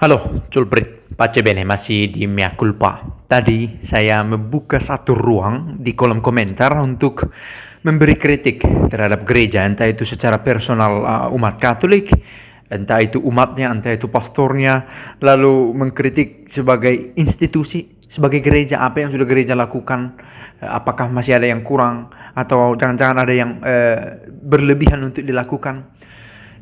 Halo, Culprit. Pace bene, masih di Mea Culpa. Tadi saya membuka satu ruang di kolom komentar untuk memberi kritik terhadap gereja, entah itu secara personal umat Katolik, entah itu umatnya, entah itu pastornya, lalu mengkritik sebagai institusi, sebagai gereja, apa yang sudah gereja lakukan, apakah masih ada yang kurang, atau jangan-jangan ada yang berlebihan untuk dilakukan.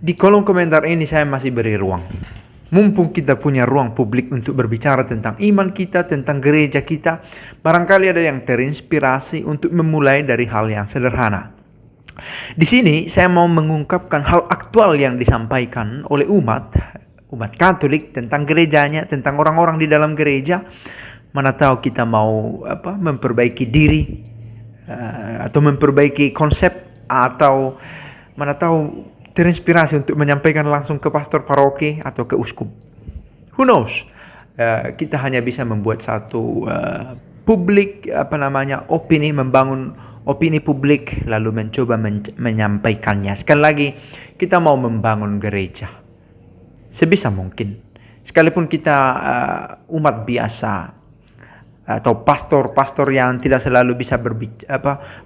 Di kolom komentar ini saya masih beri ruang. Mumpung kita punya ruang publik untuk berbicara tentang iman kita, tentang gereja kita, barangkali ada yang terinspirasi untuk memulai dari hal yang sederhana. Di sini saya mau mengungkapkan hal aktual yang disampaikan oleh umat Katolik tentang gerejanya, tentang orang-orang di dalam gereja. Mana tahu kita mau memperbaiki diri atau memperbaiki konsep, atau mana tahu terinspirasi untuk menyampaikan langsung ke pastor paroki atau ke uskup. Who knows? Kita hanya bisa membuat satu publik opini, membangun opini publik, lalu mencoba menyampaikannya. Sekali lagi, kita mau membangun gereja sebisa mungkin. Sekalipun kita umat biasa atau pastor-pastor yang tidak selalu bisa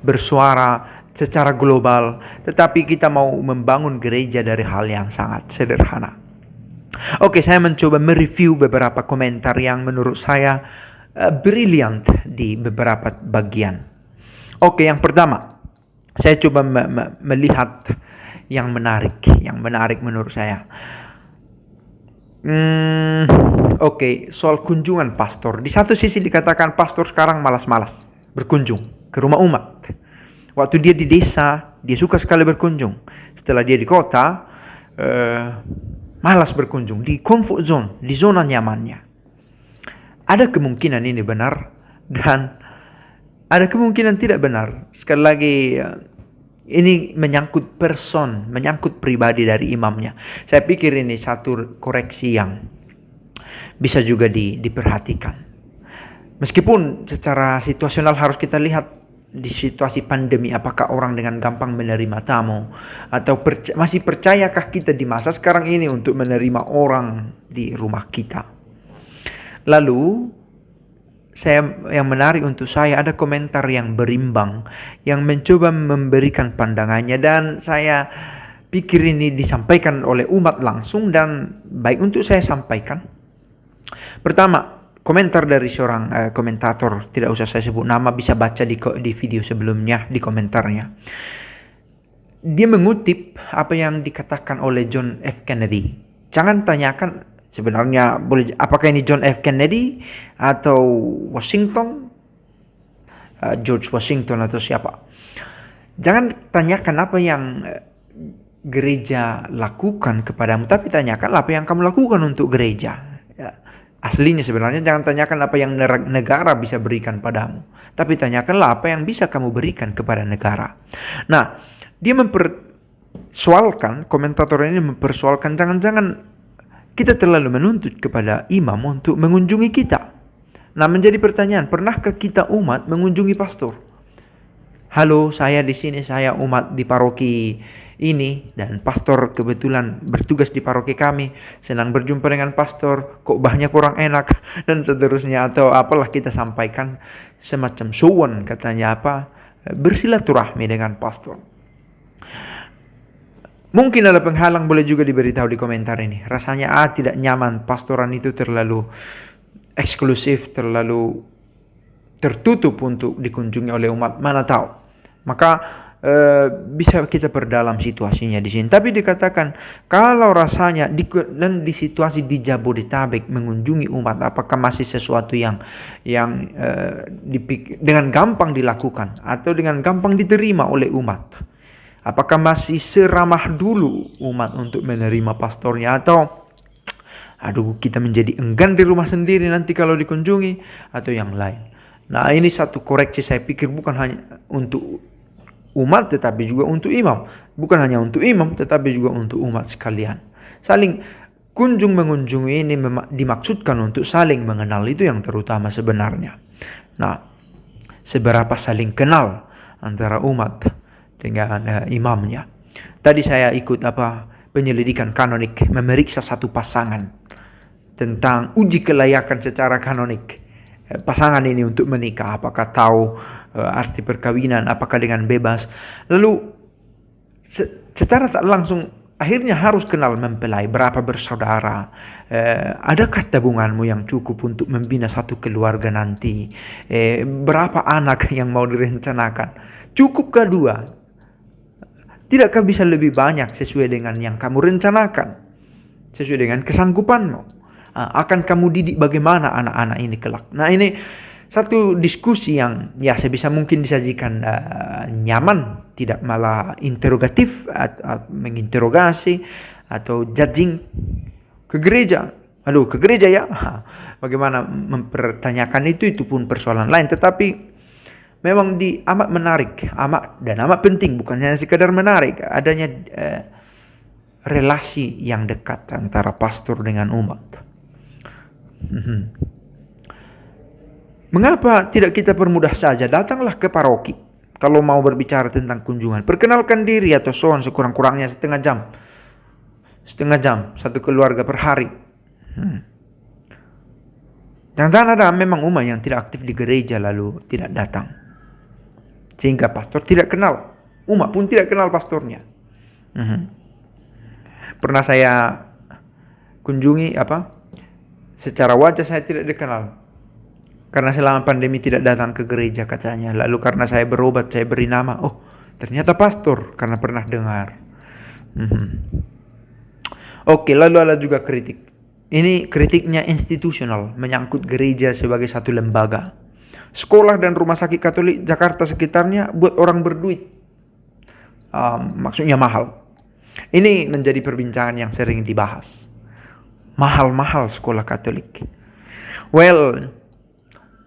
bersuara secara global, tetapi kita mau membangun gereja dari hal yang sangat sederhana. Oke, saya mencoba mereview beberapa komentar yang menurut saya briliant di beberapa bagian. Oke, yang pertama, saya coba melihat yang menarik menurut saya. Oke, soal kunjungan pastor. Di satu sisi dikatakan pastor sekarang malas-malas berkunjung ke rumah umat. Waktu dia di desa, dia suka sekali berkunjung. Setelah dia di kota, malas berkunjung, di comfort zone, di zona nyamannya. Ada kemungkinan ini benar, dan ada kemungkinan tidak benar. Sekali lagi, ini menyangkut menyangkut pribadi dari imamnya. Saya pikir ini satu koreksi yang bisa juga diperhatikan. Meskipun secara situasional harus kita lihat di situasi pandemi, apakah orang dengan gampang menerima tamu, atau masih percayakah kita di masa sekarang ini untuk menerima orang di rumah kita. Lalu yang menarik untuk saya, ada komentar yang berimbang yang mencoba memberikan pandangannya, dan saya pikir ini disampaikan oleh umat langsung dan baik untuk saya sampaikan. Pertama, komentar dari seorang komentator, tidak usah saya sebut nama, bisa baca di video sebelumnya di komentarnya. Dia mengutip apa yang dikatakan oleh John F. Kennedy. Jangan tanyakan sebenarnya apakah ini John F. Kennedy atau Washington, George Washington atau siapa. Jangan tanyakan apa yang gereja lakukan kepadamu, tapi tanyakan apa yang kamu lakukan untuk gereja. Aslinya sebenarnya jangan tanyakan apa yang negara bisa berikan padamu, tapi tanyakanlah apa yang bisa kamu berikan kepada negara. Nah, dia komentator ini mempersoalkan, jangan-jangan kita terlalu menuntut kepada imam untuk mengunjungi kita. Nah, menjadi pertanyaan, pernahkah kita umat mengunjungi pastor? Halo, saya di sini, saya umat di paroki ini, dan pastor kebetulan bertugas di paroki kami. Senang berjumpa dengan pastor, kok banyak kurang enak, dan seterusnya. Atau apalah kita sampaikan semacam suwon, katanya bersilaturahmi dengan pastor. Mungkin ada penghalang, boleh juga diberitahu di komentar ini. Rasanya tidak nyaman, pastoran itu terlalu eksklusif, terlalu tertutup untuk dikunjungi oleh umat. Mana tahu. Maka bisa kita perdalam situasinya di sini. Tapi dikatakan kalau rasanya di situasi di Jabodetabek mengunjungi umat, apakah masih sesuatu yang dengan gampang dilakukan atau dengan gampang diterima oleh umat? Apakah masih seramah dulu umat untuk menerima pastornya, atau kita menjadi enggan di rumah sendiri nanti kalau dikunjungi, atau yang lain? Nah, ini satu koreksi saya pikir, bukan hanya untuk umat tetapi juga untuk imam. Bukan hanya untuk imam tetapi juga untuk umat sekalian. Saling mengunjungi ini dimaksudkan untuk saling mengenal, itu yang terutama sebenarnya. Nah, seberapa saling kenal antara umat dengan imamnya. Tadi saya ikut penyelidikan kanonik, memeriksa satu pasangan tentang uji kelayakan secara kanonik pasangan ini untuk menikah. Apakah tahu arti perkawinan, apakah dengan bebas. Lalu secara tak langsung akhirnya harus kenal mempelai, berapa bersaudara, adakah tabunganmu yang cukup untuk membina satu keluarga nanti, berapa anak yang mau direncanakan, cukupkah 2? Tidakkah bisa lebih banyak sesuai dengan yang kamu rencanakan, sesuai dengan kesanggupanmu? Akan kamu didik bagaimana anak-anak ini kelak? Nah, ini satu diskusi yang ya sebisa mungkin disajikan nyaman, tidak malah interrogatif atau menginterogasi atau judging. Ke gereja, aduh ke gereja ya, bagaimana mempertanyakan itu pun persoalan lain. Tetapi memang amat menarik, amat penting, bukan hanya sekadar menarik, adanya relasi yang dekat antara pastor dengan umat. Mengapa tidak kita permudah saja? Datanglah ke paroki kalau mau berbicara tentang kunjungan. Perkenalkan diri atau soal sekurang-kurangnya setengah jam, satu keluarga per hari. Jangan-jangan ada memang umat yang tidak aktif di gereja lalu tidak datang, sehingga pastor tidak kenal, umat pun tidak kenal pastornya. Pernah saya kunjungi secara wajah saya tidak dikenal, karena selama pandemi tidak datang ke gereja katanya. Lalu karena saya berobat, saya beri nama, oh ternyata pastor, karena pernah dengar. Oke, lalu ada juga kritik. Ini kritiknya institusional, menyangkut gereja sebagai satu lembaga. Sekolah dan rumah sakit Katolik Jakarta sekitarnya buat orang berduit, maksudnya mahal. Ini menjadi perbincangan yang sering dibahas. Mahal-mahal sekolah Katolik. Well,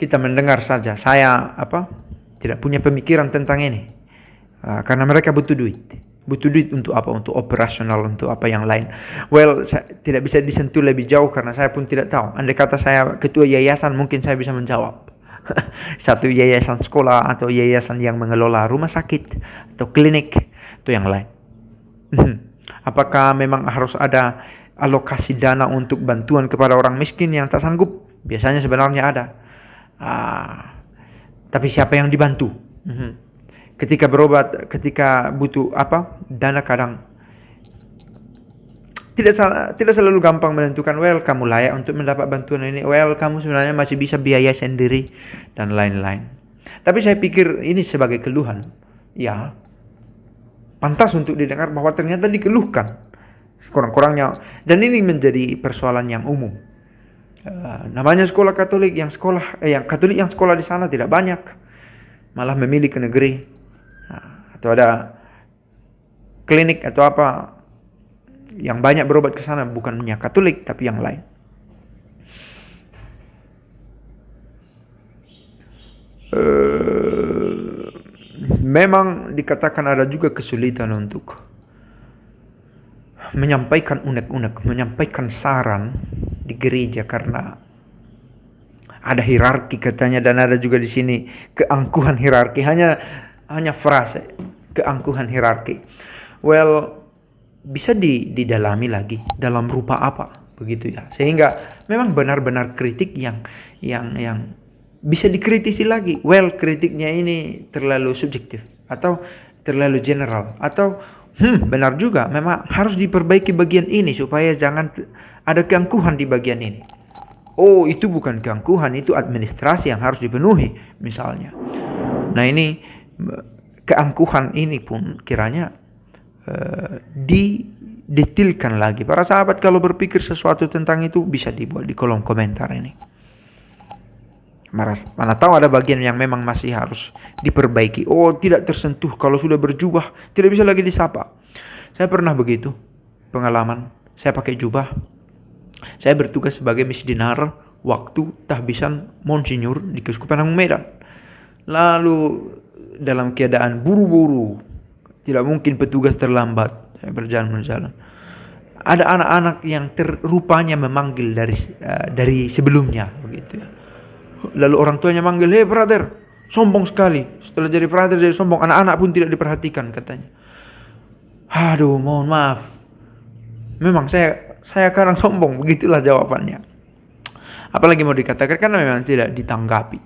kita mendengar saja. Saya tidak punya pemikiran tentang ini, karena mereka butuh duit untuk apa? Untuk operasional, untuk apa yang lain. Well, saya tidak bisa disentuh lebih jauh karena saya pun tidak tahu. Andai kata saya ketua yayasan, mungkin saya bisa menjawab. Satu yayasan sekolah atau yayasan yang mengelola rumah sakit atau klinik atau yang lain. Apakah memang harus ada alokasi dana untuk bantuan kepada orang miskin yang tak sanggup? Biasanya sebenarnya ada. Tapi siapa yang dibantu? Ketika berobat, ketika butuh dana, kadang tidak selalu gampang menentukan. Well, kamu layak untuk mendapat bantuan ini. Well, kamu sebenarnya masih bisa biaya sendiri dan lain-lain. Tapi saya pikir ini sebagai keluhan, ya pantas untuk didengar bahwa ternyata dikeluhkan sekurang-kurangnya, dan ini menjadi persoalan yang umum. Namanya sekolah Katolik, yang Katolik yang sekolah di sana tidak banyak, malah memilih ke negeri, atau ada klinik atau apa yang banyak berobat ke sana bukan minyak Katolik tapi yang lain. Memang dikatakan ada juga kesulitan untuk menyampaikan unek-unek, menyampaikan saran di gereja karena ada hierarki katanya, dan ada juga di sini keangkuhan hierarki, hanya frase keangkuhan hierarki. Well, bisa didalami lagi dalam rupa apa begitu ya, sehingga memang benar-benar kritik yang bisa dikritisi lagi. Well, kritiknya ini terlalu subjektif atau terlalu general, atau benar juga memang harus diperbaiki bagian ini supaya jangan ada keangkuhan di bagian ini. Oh, itu bukan keangkuhan, itu administrasi yang harus dipenuhi misalnya. Nah, ini keangkuhan ini pun kiranya didetilkan lagi. Para sahabat kalau berpikir sesuatu tentang itu bisa dibuat di kolom komentar ini. Mana tahu ada bagian yang memang masih harus diperbaiki. Oh, tidak tersentuh kalau sudah berjubah, tidak bisa lagi disapa. Saya pernah begitu pengalaman. Saya pakai jubah. Saya bertugas sebagai misdinar waktu tahbisan Monsinyur di Keuskupan Agung Medan. Lalu dalam keadaan buru-buru, tidak mungkin petugas terlambat. Saya berjalan. Ada anak-anak yang rupanya memanggil dari sebelumnya begitu ya. Lalu orang tuanya manggil, "Hey brother," sombong sekali. Setelah jadi brother jadi sombong. Anak-anak pun tidak diperhatikan katanya. Aduh, mohon maaf. Memang saya kadang sombong, begitulah jawabannya. Apalagi mau dikatakan karena memang tidak ditanggapi.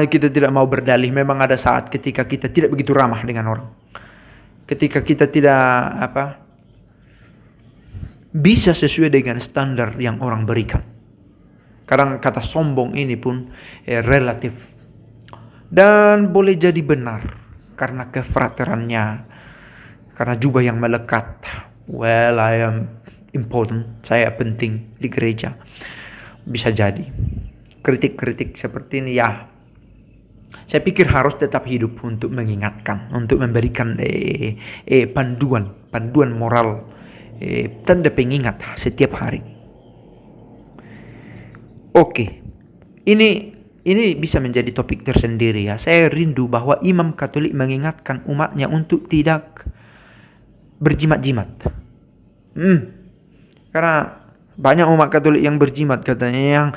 Kita tidak mau berdalih, memang ada saat ketika kita tidak begitu ramah dengan orang. Ketika kita tidak bisa sesuai dengan standar yang orang berikan. Kadang kata sombong ini pun relatif. Dan boleh jadi benar karena kefraterannya, karena jubah yang melekat. Well, I am important, saya penting di gereja. Bisa jadi. Kritik-kritik seperti ini ya, saya pikir harus tetap hidup untuk mengingatkan, untuk memberikan panduan moral, tanda pengingat setiap hari. Oke, ini bisa menjadi topik tersendiri ya. Saya rindu bahwa imam Katolik mengingatkan umatnya untuk tidak berjimat-jimat. Karena banyak umat Katolik yang berjimat katanya, yang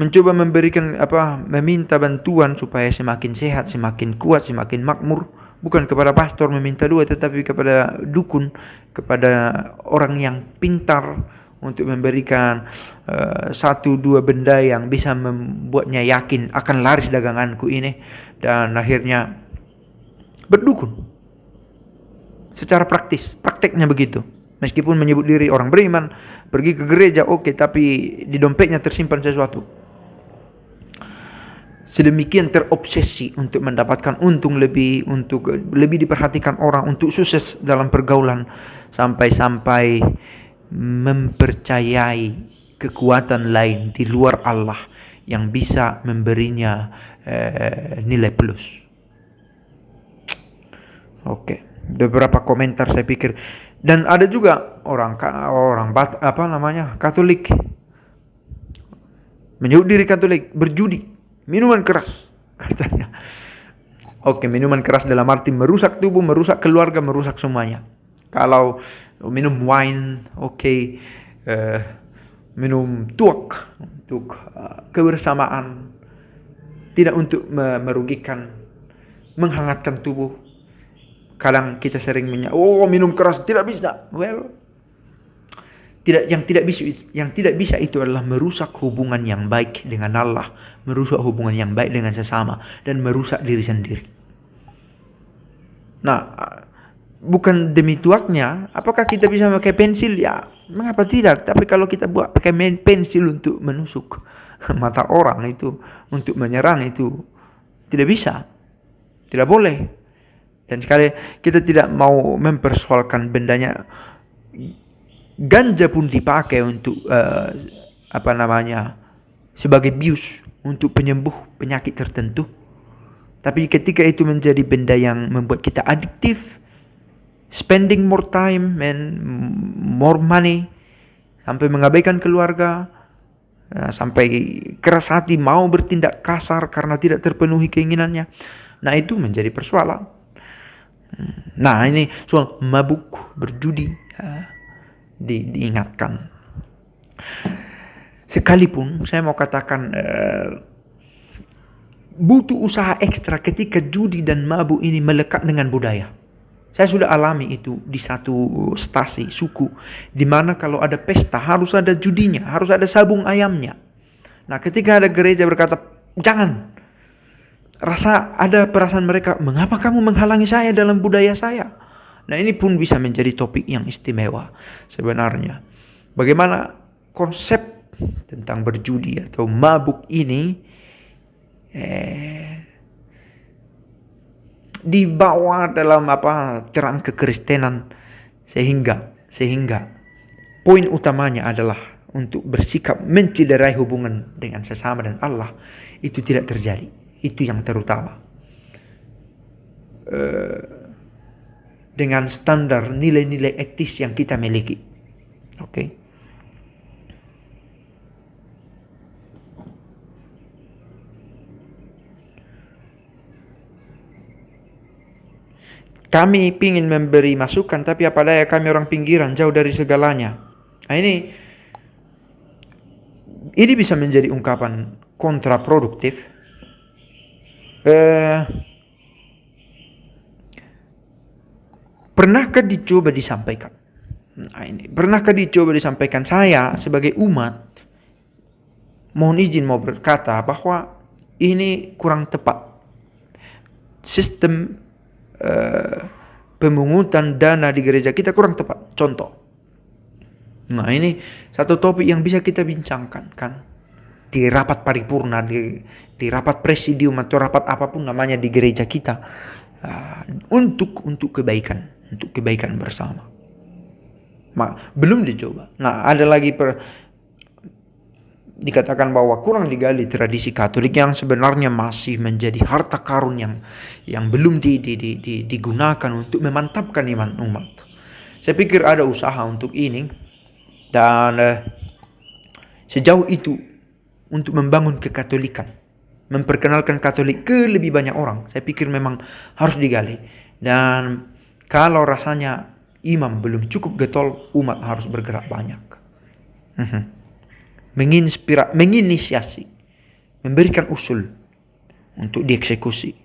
mencoba memberikan meminta bantuan supaya semakin sehat, semakin kuat, semakin makmur, bukan kepada pastor meminta doa, tetapi kepada dukun, kepada orang yang pintar untuk memberikan satu dua benda yang bisa membuatnya yakin akan laris daganganku ini, dan akhirnya berdukun secara prakteknya begitu. Meskipun menyebut diri orang beriman, pergi ke gereja oke, tapi di dompetnya tersimpan sesuatu. Sedemikian terobsesi untuk mendapatkan untung lebih, untuk lebih diperhatikan orang, untuk sukses dalam pergaulan, sampai-sampai mempercayai kekuatan lain di luar Allah yang bisa memberinya nilai plus. Oke, beberapa komentar saya pikir. Dan ada juga orang Katolik, menyebut diri Katolik, berjudi, minuman keras katanya. Oke, minuman keras dalam arti merusak tubuh, merusak keluarga, merusak semuanya. Kalau minum wine, minum tuak untuk kebersamaan, tidak untuk merugikan, menghangatkan tubuh. Kadang kita sering minum keras tidak bisa. Well, yang tidak bisa itu adalah merusak hubungan yang baik dengan Allah, merusak hubungan yang baik dengan sesama, dan merusak diri sendiri. Nah, bukan demi tuaknya, apakah kita bisa pakai pensil? Ya, mengapa tidak? Tapi kalau kita pakai pensil untuk menusuk mata orang, itu untuk menyerang, itu tidak bisa, tidak boleh. Dan sekali kita tidak mau mempersoalkan bendanya. Ganja pun dipakai untuk sebagai bius untuk penyembuh penyakit tertentu. Tapi ketika itu menjadi benda yang membuat kita adiktif, spending more time and more money, sampai mengabaikan keluarga, sampai keras hati mau bertindak kasar karena tidak terpenuhi keinginannya, nah itu menjadi persoalan. Nah, ini soal mabuk, berjudi, diingatkan. Sekalipun saya mau katakan butuh usaha ekstra ketika judi dan mabuk ini melekat dengan budaya. Saya sudah alami itu di satu stasi suku, di mana kalau ada pesta harus ada judinya, harus ada sabung ayamnya. Nah, ketika ada gereja berkata jangan, ada perasaan mereka, mengapa kamu menghalangi saya dalam budaya saya? Nah, ini pun bisa menjadi topik yang istimewa sebenarnya. Bagaimana konsep tentang berjudi atau mabuk ini dibawa dalam terang kekristenan, sehingga poin utamanya adalah untuk bersikap mencederai hubungan dengan sesama dan Allah itu tidak terjadi. Itu yang terutama. Dengan standar nilai-nilai etis yang kita miliki. Oke. Kami ingin memberi masukan, tapi apa daya kami orang pinggiran, jauh dari segalanya. Nah, ini bisa menjadi ungkapan kontraproduktif. Pernahkah dicoba disampaikan? Nah, ini pernahkah dicoba disampaikan saya sebagai umat mohon izin mau berkata bahwa ini kurang tepat. Sistem pemungutan dana di gereja kita kurang tepat. Contoh. Nah, ini satu topik yang bisa kita bincangkan kan. Di rapat paripurna, di rapat presidium atau rapat apapun namanya di gereja kita. Untuk kebaikan bersama. Belum dicoba. Nah, ada lagi dikatakan bahwa kurang digali tradisi Katolik yang sebenarnya masih menjadi harta karun yang belum digunakan untuk memantapkan iman umat. Saya pikir ada usaha untuk ini, dan sejauh itu untuk membangun kekatolikan, memperkenalkan Katolik ke lebih banyak orang, saya pikir memang harus digali. Dan kalau rasanya imam belum cukup getol, umat harus bergerak banyak. Menginisiasi, memberikan usul untuk dieksekusi.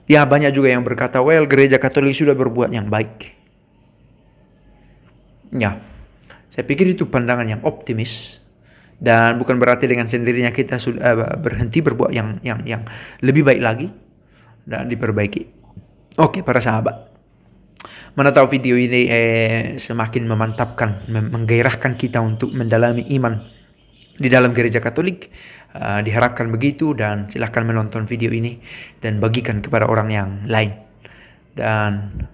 Ya, banyak juga yang berkata, gereja Katolik sudah berbuat yang baik. Ya, saya pikir itu pandangan yang optimis, dan bukan berarti dengan sendirinya kita sudah berhenti berbuat yang lebih baik lagi dan diperbaiki. Oke, para sahabat. Mana tahu video ini semakin memantapkan, menggairahkan kita untuk mendalami iman di dalam gereja Katolik. Diharapkan begitu, dan silahkan menonton video ini dan bagikan kepada orang yang lain. Dan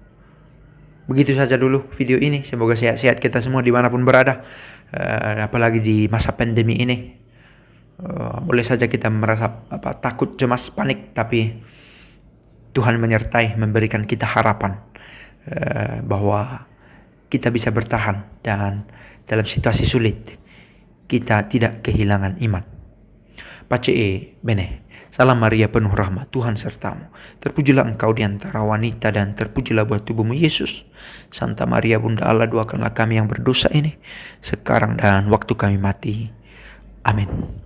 begitu saja dulu video ini. Semoga sehat-sehat kita semua dimanapun berada, apalagi di masa pandemi ini. Boleh saja kita merasa takut, cemas, panik, tapi Tuhan menyertai, memberikan kita harapan bahwa kita bisa bertahan, dan dalam situasi sulit kita tidak kehilangan iman. Pace bene. Salam Maria penuh rahmat, Tuhan sertamu. Terpujilah engkau di antara wanita, dan terpujilah buah tubuhmu Yesus. Santa Maria Bunda Allah, doakanlah kami yang berdosa ini sekarang dan waktu kami mati. Amin.